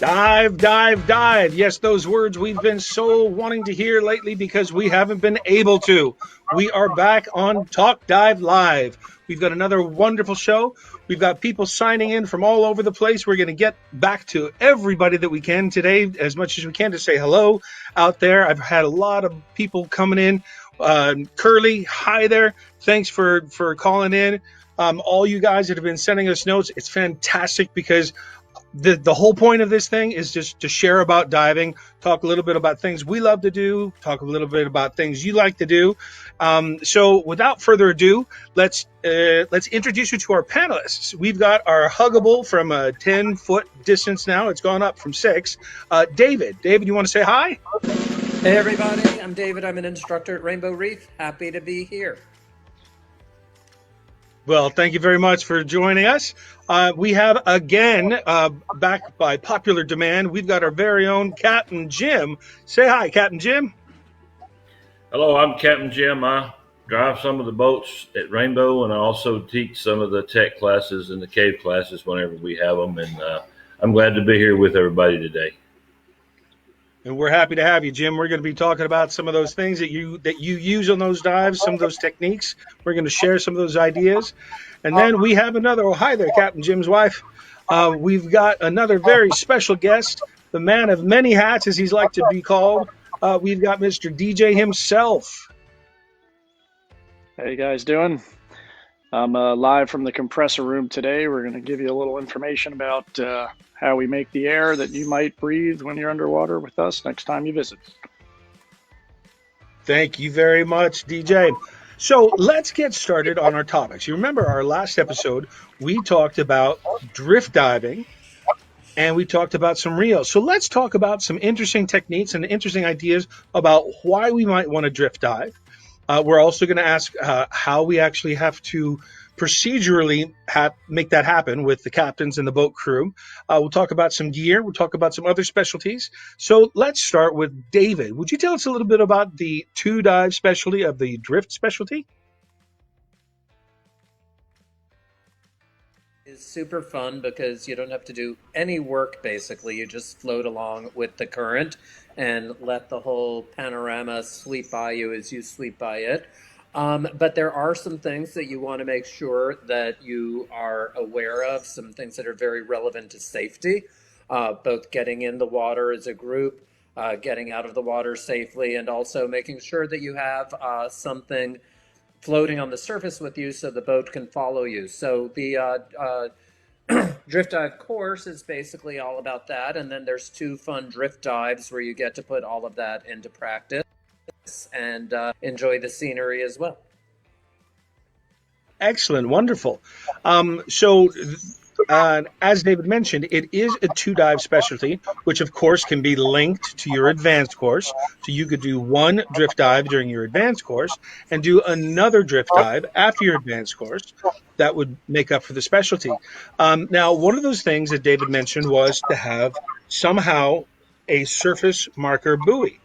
Dive, dive, dive. Yes, those words we've been so wanting to hear lately because we haven't been able to. We are back on Talk Dive Live. We've got another wonderful show. We've got people signing in from all over the place. We're going to get back to everybody that we can today, as much as we can, to say hello out there. I've had a lot of people coming in. Curly, hi there. Thanks for calling in. All you guys that have been sending us notes, it's fantastic because the whole point of this thing is just to share about diving, talk a little bit about things we love to do, talk a little bit about things you like to do. So without further ado, let's introduce you to our panelists. We've got our huggable from a 10-foot distance now. It's gone up from 6. David, you want to say hi? Hey everybody, I'm David. I'm an instructor at Rainbow Reef. Happy to be here. Well, thank you very much for joining us. We have, again, back by popular demand, we've got our very own Captain Jim. Say hi, Captain Jim. Hello, I'm Captain Jim. I drive some of the boats at Rainbow, and I also teach some of the tech classes and the cave classes whenever we have them. And I'm glad to be here with everybody today. And we're happy to have you, Jim. We're going to be talking about some of those things that you use on those dives, some of those techniques. We're going to share some of those ideas. And then we have another, oh, hi there, Captain Jim's wife. We've got another very special guest, the man of many hats, as he's like to be called. We've got Mr. DJ himself. How you guys doing? I'm live from the compressor room today. We're going to give you a little information about how we make the air that you might breathe when you're underwater with us next time you visit. Thank you very much, DJ. So let's get started on our topics. You remember our last episode, we talked about drift diving and we talked about some reels. So let's talk about some interesting techniques and interesting ideas about why we might want to drift dive. We're also going to ask how we actually have to procedurally make that happen with the captains and the boat crew. We'll talk about some gear. We'll talk about some other specialties. So let's start with David. Would you tell us a little bit about the two dive specialty of the drift specialty? It's super fun because you don't have to do any work basically. You just float along with the current and let the whole panorama sweep by you as you sweep by it. But there are some things that you want to make sure that you are aware of, some things that are very relevant to safety, both getting in the water as a group, getting out of the water safely, and also making sure that you have something floating on the surface with you so the boat can follow you. So the drift dive course is basically all about that. And then there's 2 fun drift dives where you get to put all of that into practice and enjoy the scenery as well. Excellent. Wonderful. As David mentioned, it is a 2-dive specialty, which of course can be linked to your advanced course. So you could do one drift dive during your advanced course and do another drift dive after your advanced course. That would make up for the specialty. Now, one of those things that David mentioned was to have somehow a surface marker buoy.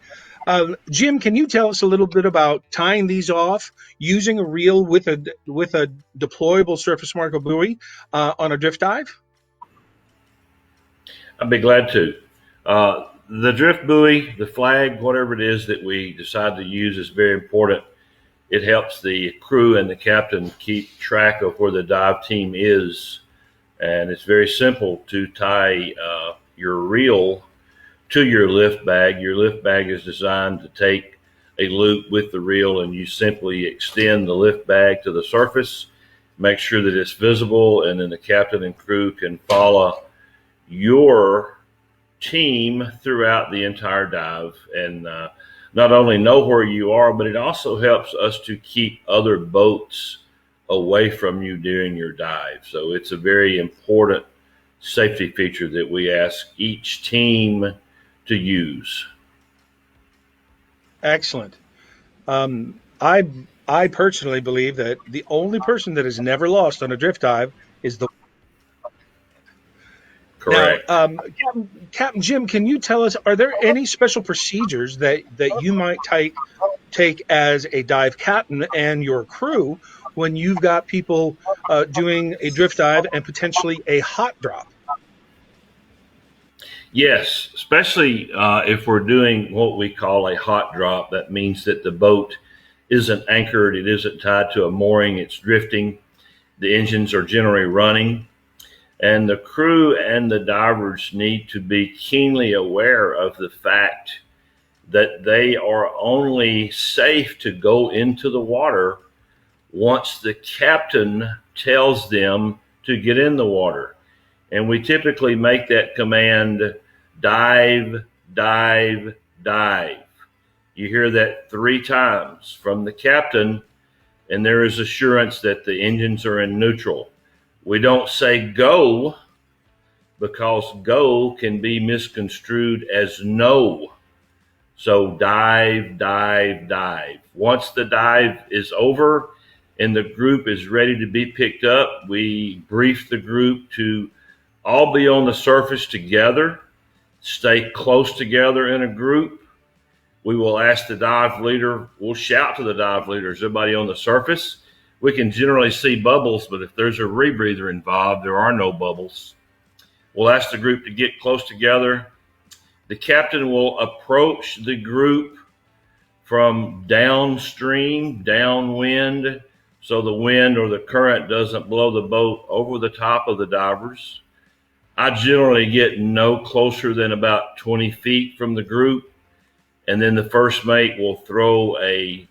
Jim, can you tell us a little bit about tying these off using a reel with a deployable surface marker buoy on a drift dive? I'd be glad to. The drift buoy, the flag, whatever it is that we decide to use is very important. It helps the crew and the captain keep track of where the dive team is. And it's very simple to tie your reel to your lift bag. Your lift bag is designed to take a loop with the reel, and you simply extend the lift bag to the surface, make sure that it's visible, and then the captain and crew can follow your team throughout the entire dive and not only know where you are, but it also helps us to keep other boats away from you during your dive. So it's a very important safety feature that we ask each team to use. Excellent. I personally believe that the only person that has never lost on a drift dive is the. Correct. Now, Captain Jim, can you tell us, are there any special procedures that you might take as a dive captain and your crew when you've got people doing a drift dive and potentially a hot drop? Yes, especially if we're doing what we call a hot drop. That means that the boat isn't anchored, it isn't tied to a mooring, it's drifting. The engines are generally running, and the crew and the divers need to be keenly aware of the fact that they are only safe to go into the water once the captain tells them to get in the water. And we typically make that command: dive, dive, dive. You hear that 3 times from the captain, and there is assurance that the engines are in neutral. We don't say go, because go can be misconstrued as no. So dive, dive, dive. Once the dive is over and the group is ready to be picked up, we brief the group to all be on the surface together, stay close together in a group. We will ask the dive leader, we'll shout to the dive leader, is everybody on the surface? We can generally see bubbles, but if there's a rebreather involved, there are no bubbles. We'll ask the group to get close together. The captain will approach the group from downstream, downwind, so the wind or the current doesn't blow the boat over the top of the divers. I generally get no closer than about 20 feet from the group, and then the first mate will throw a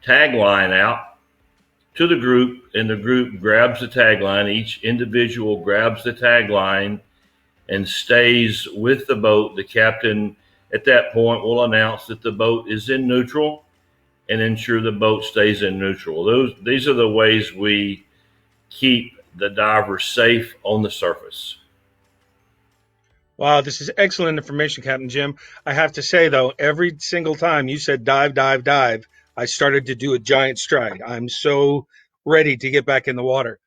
tagline out to the group, and the group grabs the tagline. Each individual grabs the tagline and stays with the boat. The captain at that point will announce that the boat is in neutral and ensure the boat stays in neutral. These are the ways we keep the diver safe on the surface. Wow, this is excellent information, Captain Jim. I have to say, though, every single time you said dive, dive, dive, I started to do a giant stride. I'm so ready to get back in the water.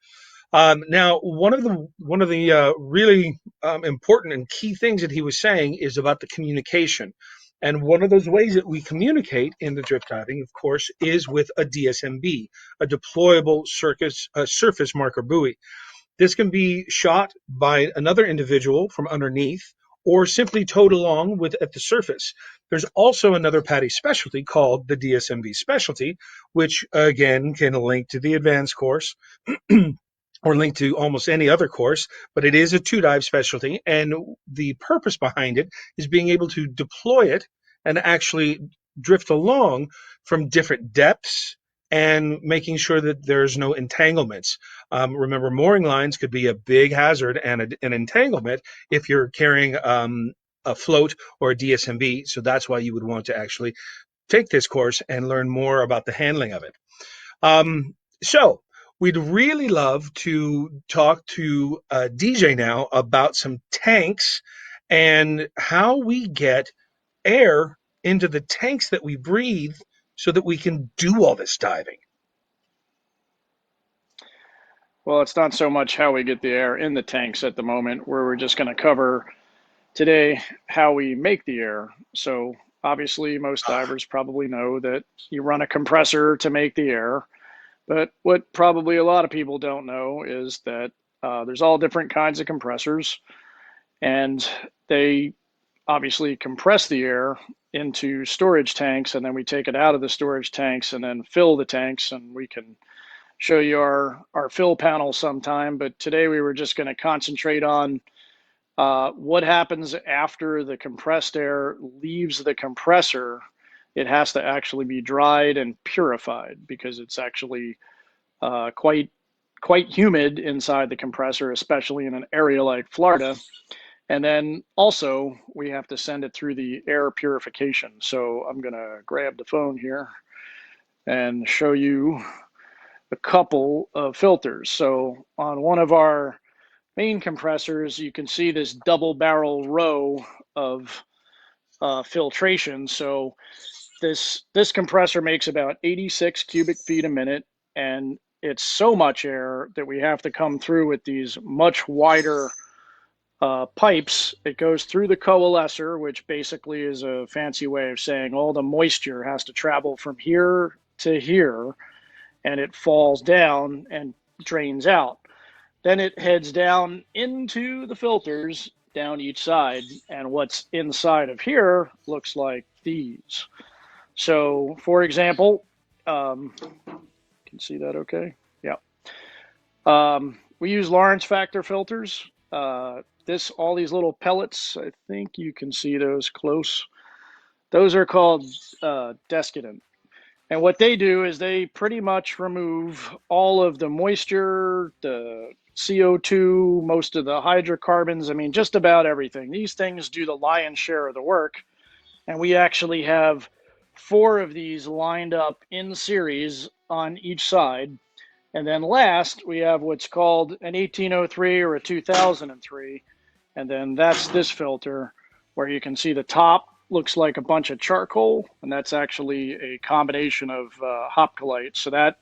Now, one of the really important and key things that he was saying is about the communication. And one of those ways that we communicate in the drift diving, of course, is with a DSMB, a deployable surface marker buoy. This can be shot by another individual from underneath or simply towed along with at the surface. There's also another PADI specialty called the DSMB specialty, which again can link to the advanced course or link to almost any other course, but it is a two dive specialty. And the purpose behind it is being able to deploy it and actually drift along from different depths and making sure that there's no entanglements. Remember, mooring lines could be a big hazard and an entanglement if you're carrying a float or a DSMB. So that's why you would want to actually take this course and learn more about the handling of it. So we'd really love to talk to DJ now about some tanks and how we get air into the tanks that we breathe so that we can do all this diving. Well, it's not so much how we get the air in the tanks at the moment, where we're just going to cover today how we make the air. So obviously most divers probably know that you run a compressor to make the air, but what probably a lot of people don't know is that there's all different kinds of compressors, and they obviously compress the air into storage tanks, and then we take it out of the storage tanks and then fill the tanks, and we can show you our fill panel sometime. But today we were just going to concentrate on what happens after the compressed air leaves the compressor. It has to actually be dried and purified because it's actually quite humid inside the compressor, especially in an area like Florida. And then also we have to send it through the air purification. So I'm going to grab the phone here and show you a couple of filters. So on one of our main compressors, you can see this double barrel row of filtration. So this compressor makes about 86 cubic feet a minute, and it's so much air that we have to come through with these much wider pipes. It goes through the coalescer, which basically is a fancy way of saying all the moisture has to travel from here to here, and it falls down and drains out. Then it heads down into the filters, down each side, and what's inside of here looks like these. So, for example, can see that okay? Yeah. We use Lawrence factor filters. All these little pellets, I think you can see those close. Those are called descendant. And what they do is they pretty much remove all of the moisture, the CO2, most of the hydrocarbons. I mean, just about everything. These things do the lion's share of the work. And we actually have 4 of these lined up in series on each side. And then last, we have what's called an 1803 or a 2003. And then that's this filter where you can see the top looks like a bunch of charcoal, and that's actually a combination of hopcolite. So that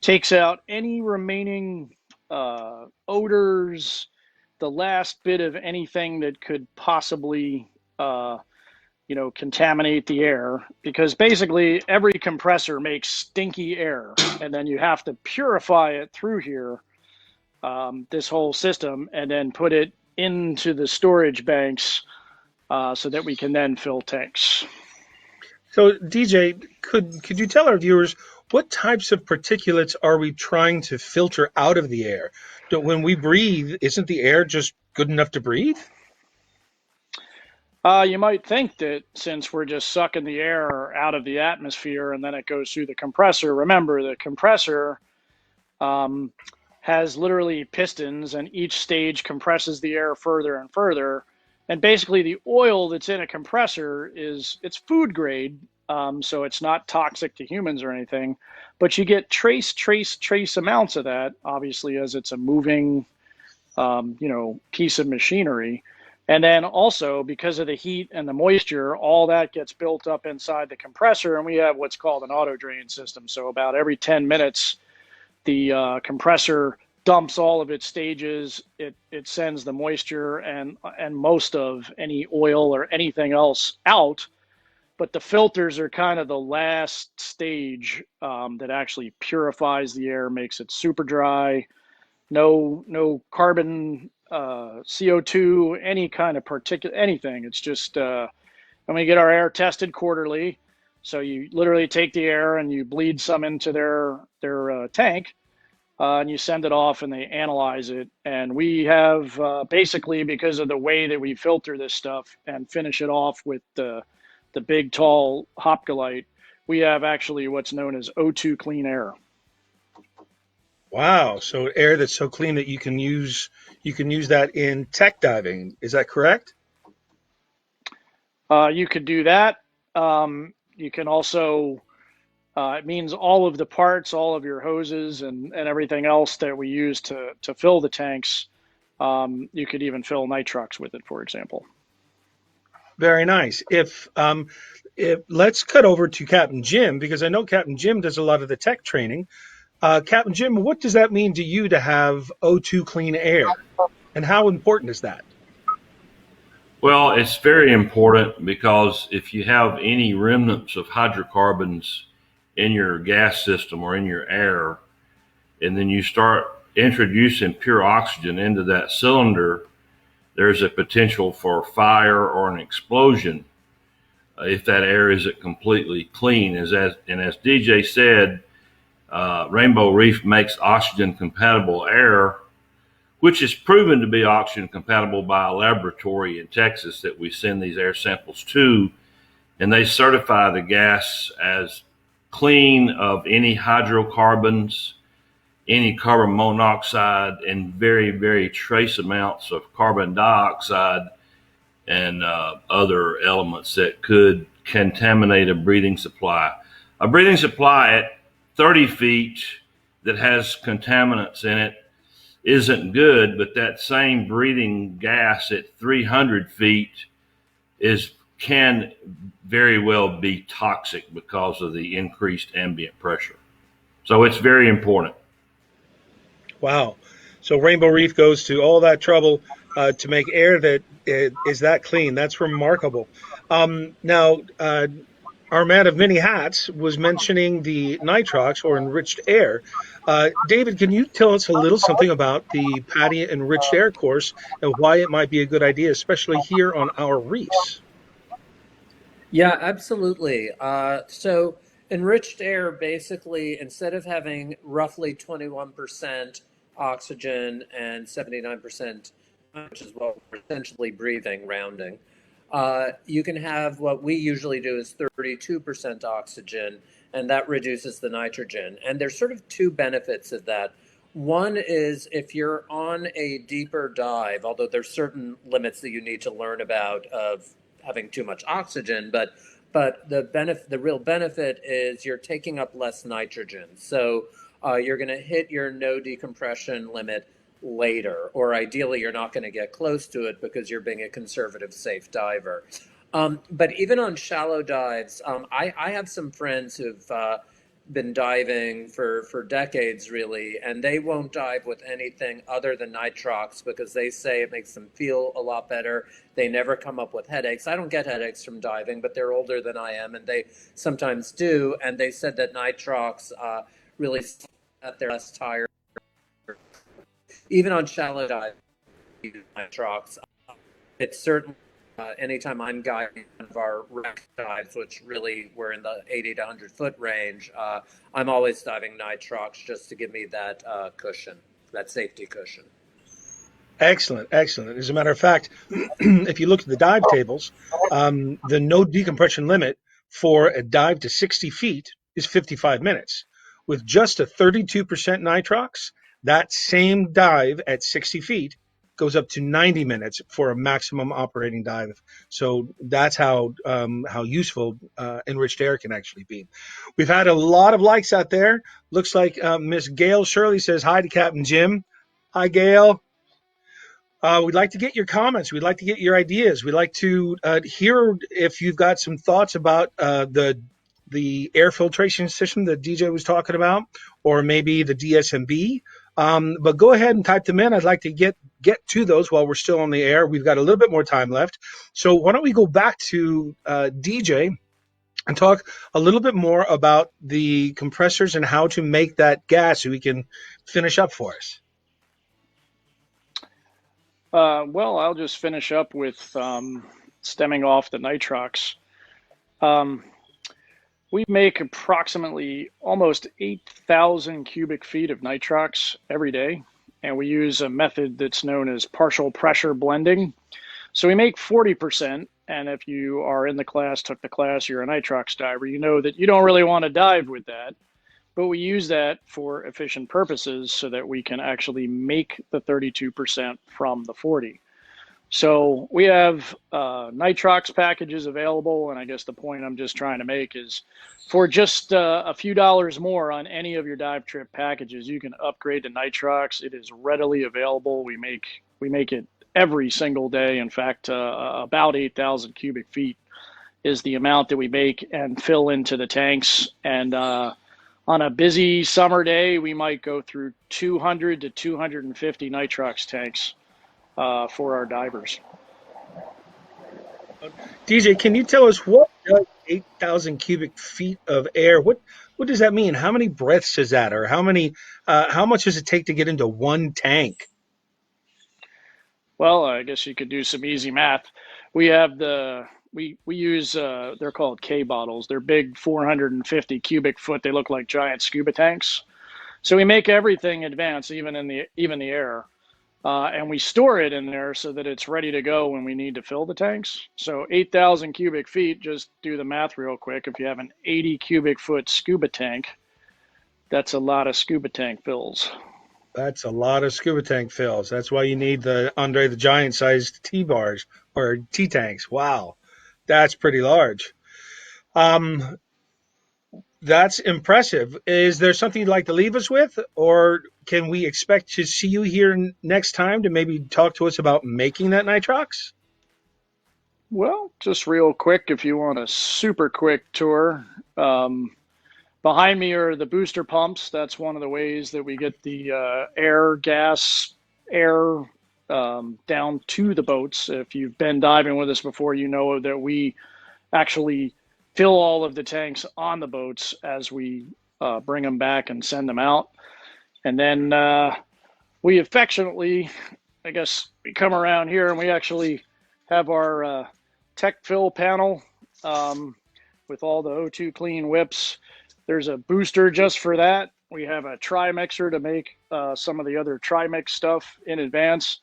takes out any remaining odors, the last bit of anything that could possibly contaminate the air, because basically every compressor makes stinky air, and then you have to purify it through here, this whole system, and then put it into the storage banks so that we can then fill tanks. So, DJ, could you tell our viewers what types of particulates are we trying to filter out of the air? When we breathe, isn't the air just good enough to breathe? You might think that since we're just sucking the air out of the atmosphere and then it goes through the compressor. Remember, the compressor has literally pistons, and each stage compresses the air further and further. And basically, the oil that's in a compressor it's food grade, so it's not toxic to humans or anything. But you get trace amounts of that, obviously, as it's a moving, piece of machinery. And then also, because of the heat and the moisture, all that gets built up inside the compressor, and we have what's called an auto drain system. So about every 10 minutes, the compressor dumps all of its stages. It sends the moisture and most of any oil or anything else out. But the filters are kind of the last stage that actually purifies the air, makes it super dry, no carbon, CO2, any kind of particulate, anything. It's just, and we get our air tested quarterly. So you literally take the air and you bleed some into their tank, and you send it off and they analyze it. And we have basically, because of the way that we filter this stuff and finish it off with the big tall hopcolite, we have actually what's known as O2 clean air. Wow! So air that's so clean that you can use that in tech diving. Is that correct? You could do that. You can also, it means all of the parts, all of your hoses and everything else that we use to fill the tanks. You could even fill nitrox with it, for example. Very nice. If let's cut over to Captain Jim, because I know Captain Jim does a lot of the tech training. Captain Jim, what does that mean to you to have O2 clean air, and how important is that? Well, it's very important because if you have any remnants of hydrocarbons in your gas system or in your air, and then you start introducing pure oxygen into that cylinder, there's a potential for fire or an explosion if that air isn't completely clean. And as DJ said, Rainbow Reef makes oxygen compatible air, which is proven to be oxygen compatible by a laboratory in Texas that we send these air samples to, and they certify the gas as clean of any hydrocarbons, any carbon monoxide, and very, very trace amounts of carbon dioxide and other elements that could contaminate a breathing supply. A breathing supply at 30 feet that has contaminants in it isn't good, but that same breathing gas at 300 feet can very well be toxic because of the increased ambient pressure. So it's very important. Wow. So Rainbow Reef goes to all that trouble to make air that is that clean. That's remarkable. Now, our man of many hats was mentioning the nitrox or enriched air. David, can you tell us a little something about the PADI enriched air course and why it might be a good idea, especially here on our reefs? Yeah, absolutely. So enriched air basically, instead of having roughly 21% oxygen and 79%, which is what we're essentially breathing, rounding, you can have what we usually do is 32% oxygen, and that reduces the nitrogen. And there's sort of two benefits of that. One is if you're on a deeper dive, although there's certain limits that you need to learn about of having too much oxygen, but the real benefit is you're taking up less nitrogen. So you're going to hit your no decompression limit later, or ideally you're not going to get close to it because you're being a conservative, safe diver. But even on shallow dives, I have some friends who've been diving for decades, really, and they won't dive with anything other than nitrox because they say it makes them feel a lot better. They never come up with headaches. I don't get headaches from diving, but they're older than I am, and they sometimes do. And they said that nitrox really that they're less tired, even on shallow dives. Nitrox, it's certainly anytime I'm guiding one of our wreck dives, which really we're in the 80 to 100 foot range, I'm always diving nitrox just to give me that cushion, that safety cushion. Excellent, excellent. As a matter of fact, if you look at the dive tables, the no decompression limit for a dive to 60 feet is 55 minutes. With just a 32% nitrox, that same dive at 60 feet goes up to 90 minutes for a maximum operating dive. So that's how useful enriched air can actually be. We've had a lot of likes out there. Looks like Miss Gail Shirley says hi to Captain Jim. Hi, Gail. We'd like to get your comments. We'd like to get your ideas. We'd like to hear if you've got some thoughts about the air filtration system that DJ was talking about, or maybe the DSMB. But go ahead and type them in. I'd like to get to those while we're still on the air. We've got a little bit more time left. So why don't we go back to DJ and talk a little bit more about the compressors and how to make that gas so we can finish up for us. Well, I'll just finish up with stemming off the nitrox. We make approximately almost 8,000 cubic feet of nitrox every day, and we use a method that's known as partial pressure blending. So we make 40%, and if you are in the class, took the class, you're a nitrox diver, you know that you don't really want to dive with that. But we use that for efficient purposes so that we can actually make the 32% from the 40. So we have nitrox packages available, and I guess the point I'm just trying to make is for just a few dollars more on any of your dive trip packages, you can upgrade to nitrox. It is readily available. We make it every single day. In fact, about 8,000 cubic feet is the amount that we make and fill into the tanks. And on a busy summer day, we might go through 200 to 250 nitrox tanks for our divers. DJ, can you tell us what does 8,000 cubic feet of air? What does that mean? How many breaths is that, or how much does it take to get into one tank? Well, I guess you could do some easy math. We have we use they're called K bottles. They're big 450 cubic foot. They look like giant scuba tanks. So we make everything advance, even the air, and we store it in there so that it's ready to go when we need to fill the tanks. So 8,000 cubic feet. Just do the math real quick. If you have an 80 cubic foot scuba tank, that's a lot of scuba tank fills. That's a lot of scuba tank fills. That's why you need the Andre the Giant sized T bars or T tanks. Wow, that's pretty large. Um, that's impressive. Is there something you'd like to leave us with, or can we expect to see you here next time to maybe talk to us about making that nitrox? Well, just real quick, if you want a super quick tour, behind me are the booster pumps. That's one of the ways that we get the air down to the boats. If you've been diving with us before, you know that we actually fill all of the tanks on the boats as we bring them back and send them out. And then we affectionately, I guess, we come around here and we actually have our tech fill panel with all the O2 clean whips. There's a booster just for that. We have a tri-mixer to make some of the other tri-mix stuff in advance.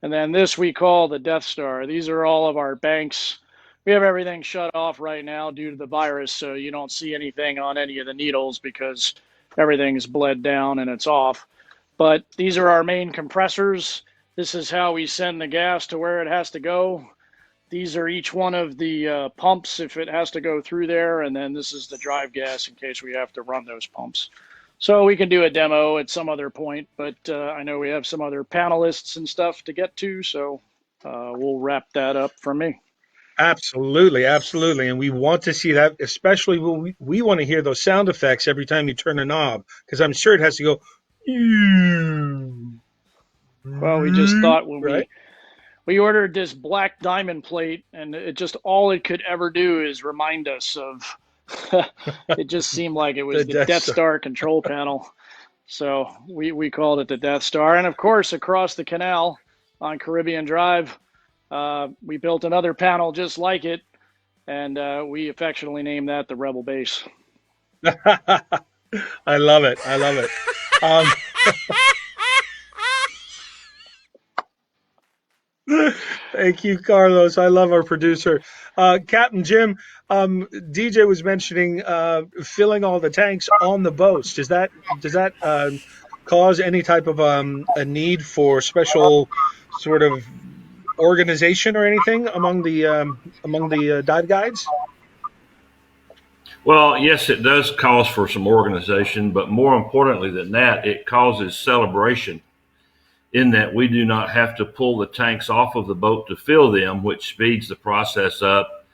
And then this we call the Death Star. These are all of our banks. We have everything shut off right now due to the virus, so you don't see anything on any of the needles because everything's bled down and it's off. But these are our main compressors. This is how we send the gas to where it has to go. These are each one of the pumps if it has to go through there, and then this is the drive gas in case we have to run those pumps. So we can do a demo at some other point, but I know we have some other panelists and stuff to get to, so we'll wrap that up from me. Absolutely, absolutely. And we want to see that, especially when we want to hear those sound effects every time you turn a knob, because I'm sure it has to go. Well, we just thought when right? we ordered this black diamond plate, and it just all it could ever do is remind us of. It just seemed like it was the Death Star control panel, so we called it the Death Star. And of course, across the canal on Caribbean Drive, we built another panel just like it, and we affectionately named that the Rebel Base. I love it. I love it. Thank you, Carlos. I love our producer. Captain Jim, DJ was mentioning filling all the tanks on the boats. Does that cause any type of a need for special sort of organization or anything among the dive guides? Well, yes, it does cause for some organization, but more importantly than that, it causes celebration in that we do not have to pull the tanks off of the boat to fill them, which speeds the process up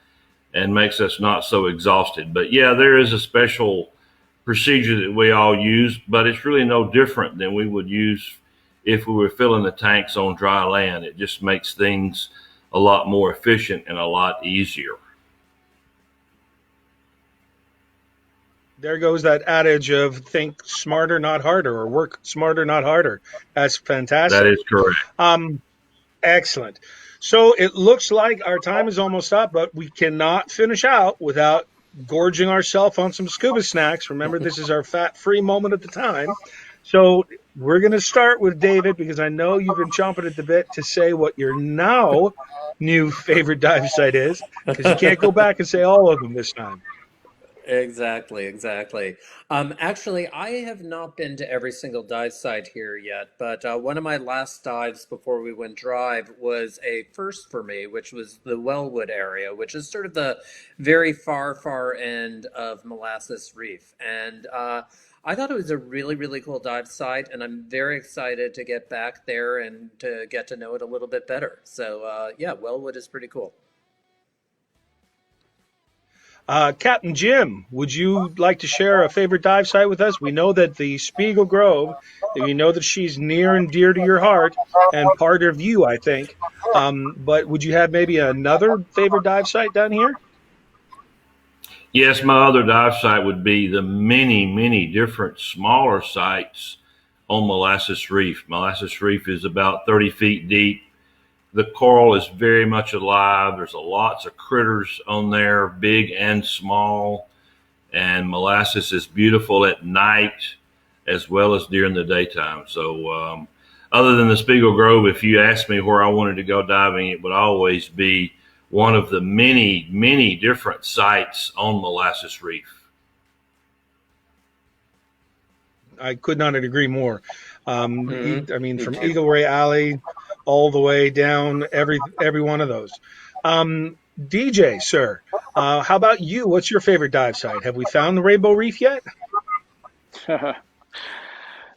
and makes us not so exhausted. But yeah, there is a special procedure that we all use, but it's really no different than we would use if we were filling the tanks on dry land. It just makes things a lot more efficient and a lot easier. There goes that adage of think smarter, not harder, or work smarter, not harder. That's fantastic. That is correct. Excellent. So it looks like our time is almost up, but we cannot finish out without gorging ourselves on some scuba snacks. Remember, this is our fat-free moment at the time. So we're going to start with David, because I know you've been chomping at the bit to say what your now new favorite dive site is, because you can't go back and say all of them this time. Exactly. Actually, I have not been to every single dive site here yet, but one of my last dives before we went drive was a first for me, which was the Wellwood area, which is sort of the very far end of Molasses Reef. And I thought it was a really, really cool dive site, and I'm very excited to get back there and to get to know it a little bit better. So yeah, Wellwood is pretty cool. Captain Jim, would you like to share a favorite dive site with us? We know that the Spiegel Grove, we know that she's near and dear to your heart and part of you, I think. But would you have maybe another favorite dive site down here? Yes, my other dive site would be the many different smaller sites on Molasses Reef. Molasses Reef is about 30 feet deep. The coral is very much alive. There's lots of critters on there, big and small. And molasses is beautiful at night as well as during the daytime. So other than the Spiegel Grove, if you asked me where I wanted to go diving, it would always be one of the many different sites on Molasses Reef. I could not agree more. I mean, from Eagle Ray Alley all the way down, every one of those. DJ, sir, how about you? What's your favorite dive site? Have we found the Rainbow Reef yet?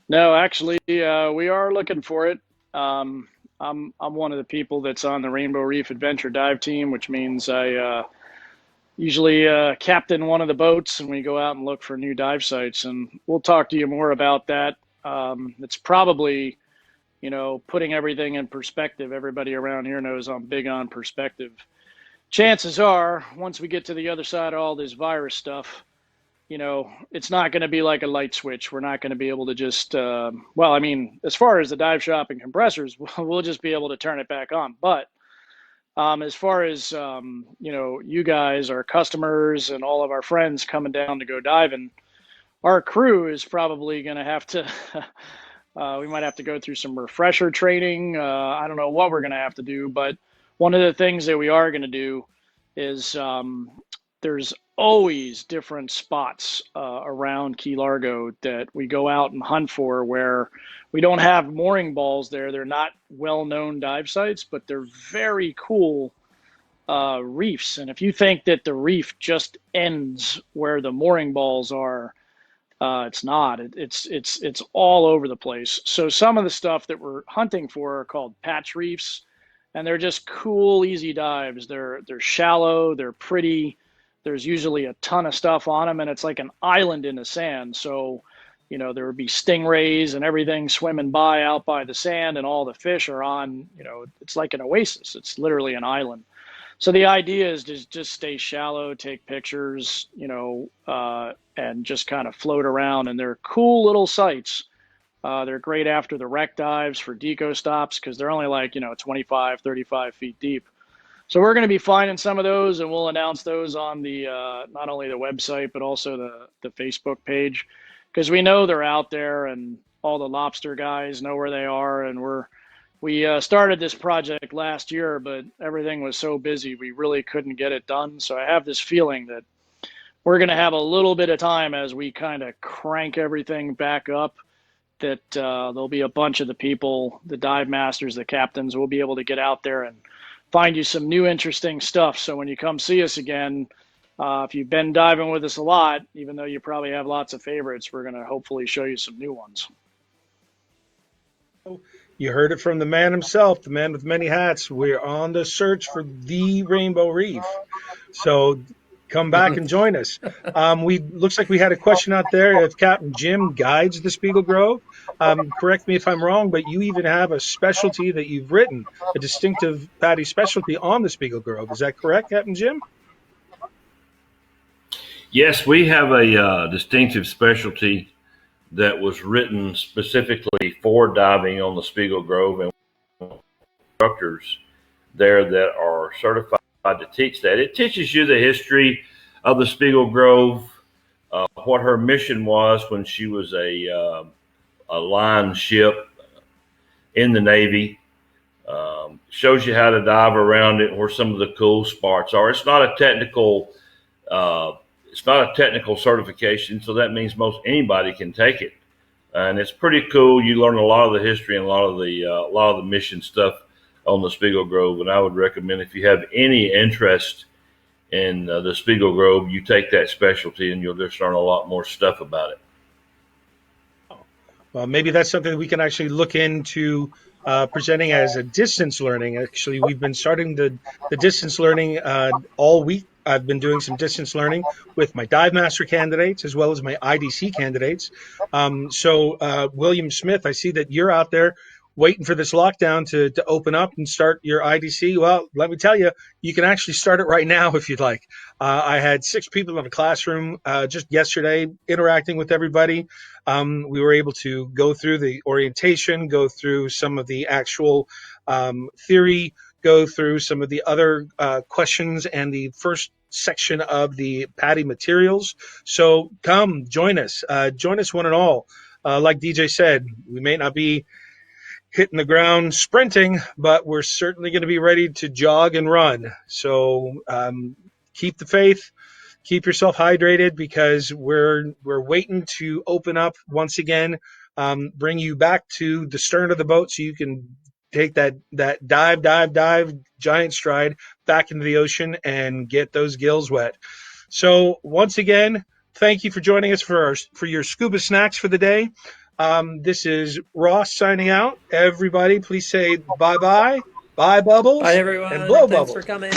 No, actually, we are looking for it. I'm one of the people that's on the Rainbow Reef Adventure Dive Team, which means I usually captain one of the boats, and we go out and look for new dive sites. And we'll talk to you more about that. It's probably, putting everything in perspective. Everybody around here knows I'm big on perspective. chances are, once we get to the other side of all this virus stuff, it's not going to be like a light switch. We're not going to be able to just, as far as the dive shop and compressors, we'll just be able to turn it back on. But as far as, you guys, our customers, and all of our friends coming down to go diving, our crew is probably going to have to, we might have to go through some refresher training. I don't know what we're going to have to do, but one of the things that we are going to do is there's always different spots around Key Largo that we go out and hunt for where we don't have mooring balls there. They're not well-known dive sites, but they're very cool reefs. And if you think that the reef just ends where the mooring balls are, it's not. It's all over the place. So some of the stuff that we're hunting for are called patch reefs, and they're just cool, easy dives. They're shallow, they're pretty. There's usually a ton of stuff on them, and it's like an island in the sand. So, there would be stingrays and everything swimming by out by the sand, and all the fish are on, it's like an oasis. It's literally an island. So the idea is to just stay shallow, take pictures, and just kind of float around. And they're cool little sites. They're great after the wreck dives for deco stops because they're only like, 25, 35 feet deep. So we're going to be finding some of those, and we'll announce those on the not only the website but also the Facebook page, because we know they're out there, and all the lobster guys know where they are. And we started this project last year, but everything was so busy we really couldn't get it done. So I have this feeling that we're going to have a little bit of time as we kind of crank everything back up, that there'll be a bunch of the people, the dive masters, the captains, will be able to get out there and find you some new interesting stuff. So when you come see us again, if you've been diving with us a lot, even though you probably have lots of favorites, we're going to hopefully show you some new ones. You heard it from the man himself, the man with many hats. We're on the search for the Rainbow Reef. So come back and join us. Looks like we had a question out there if Captain Jim guides the Spiegel Grove. Correct me if I'm wrong, but you even have a specialty that you've written, a distinctive PADI specialty on the Spiegel Grove. Is that correct, Captain Jim? Yes, we have a distinctive specialty that was written specifically for diving on the Spiegel Grove, and instructors there that are certified to teach that. It teaches you the history of the Spiegel Grove, what her mission was when she was a line ship in the Navy. Shows you how to dive around it, where some of the cool spots are. It's not a technical certification, so that means most anybody can take it, and it's pretty cool. You learn a lot of the history and a lot of the mission stuff on the Spiegel Grove. And I would recommend, if you have any interest in the Spiegel Grove, you take that specialty, and you'll just learn a lot more stuff about it. Well, maybe that's something that we can actually look into presenting as a distance learning. Actually, we've been starting the distance learning all week. I've been doing some distance learning with my dive master candidates as well as my IDC candidates. So William Smith, I see that you're out there waiting for this lockdown to open up and start your IDC. Well, let me tell you, you can actually start it right now if you'd like. I had 6 people in a classroom just yesterday interacting with everybody. We were able to go through the orientation, go through some of the actual theory, go through some of the other questions and the first section of the PADI materials. So come join us one and all. Like DJ said, we may not be hitting the ground sprinting, but we're certainly going to be ready to jog and run. So keep the faith, keep yourself hydrated, because we're waiting to open up once again, bring you back to the stern of the boat so you can take that dive, giant stride back into the ocean and get those gills wet. So once again, thank you for joining us for your scuba snacks for the day. This is Ross signing out. Everybody, please say bye-bye, bye, Bubbles, Bye, everyone. and blow Thanks bubbles. for coming.